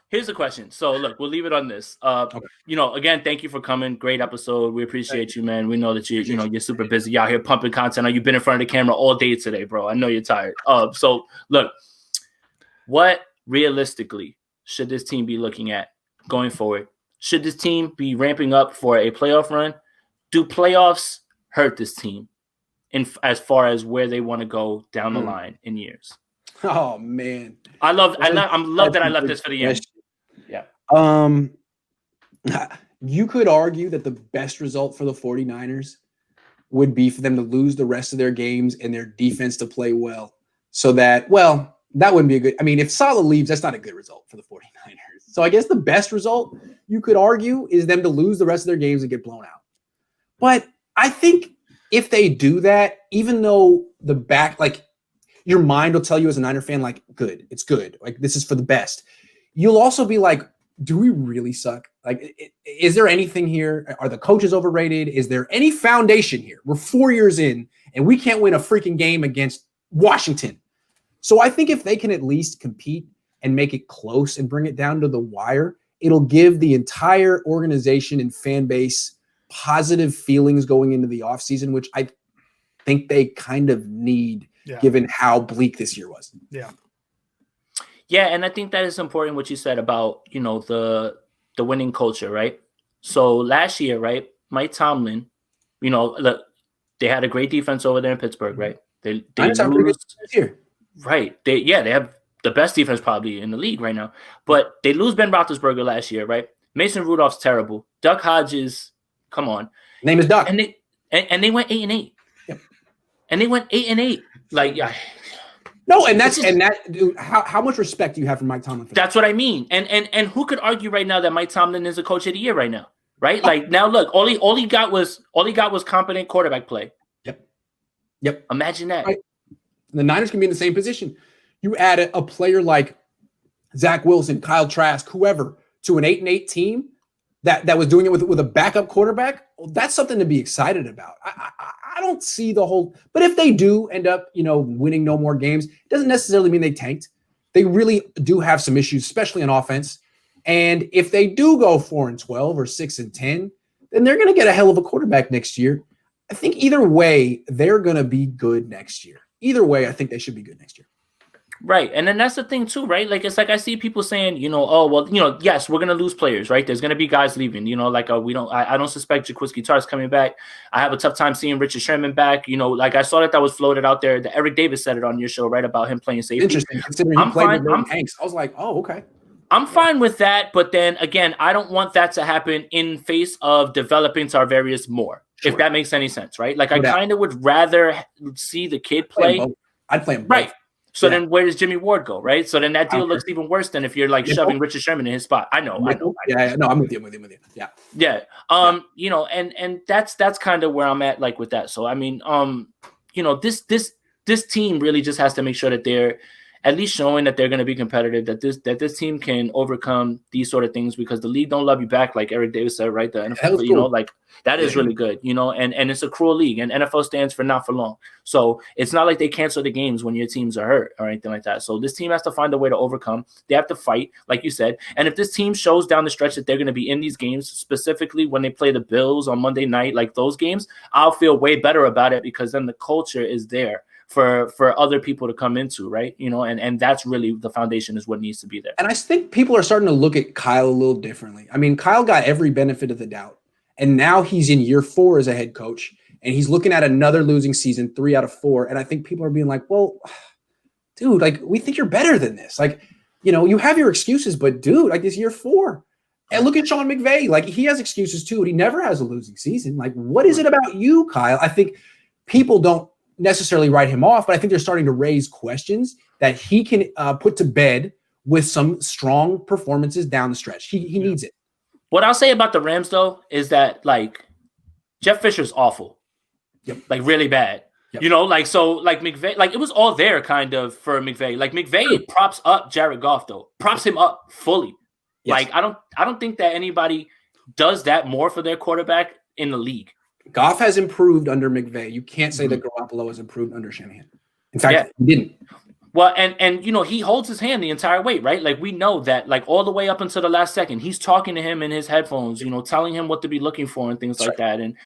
here's the question. So look, we'll leave it on this. Okay. Again, thank you for coming. Great episode. We appreciate you, man. We know that you're super busy out here pumping content. You've been in front of the camera all day today, bro. I know you're tired. So look, what realistically should this team be looking at going forward? Should this team be ramping up for a playoff run? Do playoffs hurt this team as far as where they want to go down the line in years? Oh man, I love that I left this for the end. Yeah. You could argue that the best result for the 49ers would be for them to lose the rest of their games and their defense to play well, so that that wouldn't be a good. I mean, if Saleh leaves, that's not a good result for the 49ers. So I guess the best result you could argue is them to lose the rest of their games and get blown out. But I think if they do that, even though your mind will tell you as a Niner fan, like, good, it's good. Like, this is for the best. You'll also be like, do we really suck? Like, is there anything here? Are the coaches overrated? Is there any foundation here? We're 4 years in and we can't win a freaking game against Washington. So I think if they can at least compete and make it close and bring it down to the wire, it'll give the entire organization and fan base positive feelings going into the offseason, which I think they kind of need, given how bleak this year was. Yeah. Yeah, and I think that is important what you said about, the winning culture, right? So last year, right, Mike Tomlin, look, they had a great defense over there in Pittsburgh, right? They lose here. Right. They have the best defense probably in the league right now. But they lose Ben Roethlisberger last year, right? Mason Rudolph's terrible. Duck Hodges, come on. Name is Duck. And they went 8-8. Yep. And they went 8-8. Like, yeah. No, dude, how much respect do you have for Mike Tomlin? That's what I mean. And who could argue right now that Mike Tomlin is a coach of the year right now? Right? Like, now look, all he got was competent quarterback play. Yep. Imagine that. Right. The Niners can be in the same position. You add a player like Zach Wilson, Kyle Trask, whoever, to an 8-8 team that was doing it with a backup quarterback. Well, that's something to be excited about. I don't see the whole, but if they do end up, winning no more games, it doesn't necessarily mean they tanked. They really do have some issues, especially on offense. And if they do go 4-12 or 6-10, then they're going to get a hell of a quarterback next year. I think either way, they're going to be good next year. Either way, I think they should be good next year. Right. And then that's the thing too, right? Like, it's like I see people saying, yes, we're going to lose players, right? There's going to be guys leaving, I don't suspect Jaquiski Tartt's coming back. I have a tough time seeing Richard Sherman back. Like, I saw that was floated out there. That Eric Davis said it on your show, right? About him playing safety. Interesting. Considering he played with Hanks. I was like, oh, okay. I'm fine with that. But then again, I don't want that to happen in face of developing Tarvarius more, if that makes any sense, right? Like, I kind of would rather see the kid play. I'd play him both. Right. So then where does Jimmy Ward go, right? So then that deal looks even worse than if you're like shoving Richard Sherman in his spot. I know. Yeah, no, I'm with you. Yeah. Yeah. And that's kind of where I'm at, like, with that. So I mean, this team really just has to make sure that they're at least showing that they're going to be competitive, that this team can overcome these sort of things, because the league don't love you back, like Eric Davis said, right? The NFL, cool. Like, that is really good, and it's a cruel league, and NFL stands for not for long. So it's not like they cancel the games when your teams are hurt or anything like that. So this team has to find a way to overcome. They have to fight, like you said. And if this team shows down the stretch that they're going to be in these games, specifically when they play the Bills on Monday night, like those games, I'll feel way better about it, because then the culture is there for other people to come into, right? And that's really the foundation, is what needs to be there. And I think people are starting to look at Kyle a little differently. I mean, Kyle got every benefit of the doubt, and now he's in year 4 as a head coach, and he's looking at another losing season, 3 out of 4. And I think people are being like, well, dude, like, we think you're better than this. Like, you have your excuses, but dude, like, this year 4. And look at Sean McVay. Like, he has excuses too, and he never has a losing season. Like, what is it about you, Kyle? I think people don't necessarily write him off, but I think they're starting to raise questions that he can put to bed with some strong performances down the stretch. He needs it. What I'll say about the Rams, though, is that, like, Jeff Fisher's awful. Yep. Like, really bad. Yep. So McVay, like, it was all there kind of for McVay. Like, McVay props up Jared Goff, though. Props him up fully. Yes. Like, I don't think that anybody does that more for their quarterback in the league. Goff has improved under McVay. You can't say that Garoppolo has improved under Shanahan. In fact, he didn't. Well, and you know, he holds his hand the entire way, right? Like we know that, like all the way up until the last second, he's talking to him in his headphones, you know, telling him what to be looking for and things like that. And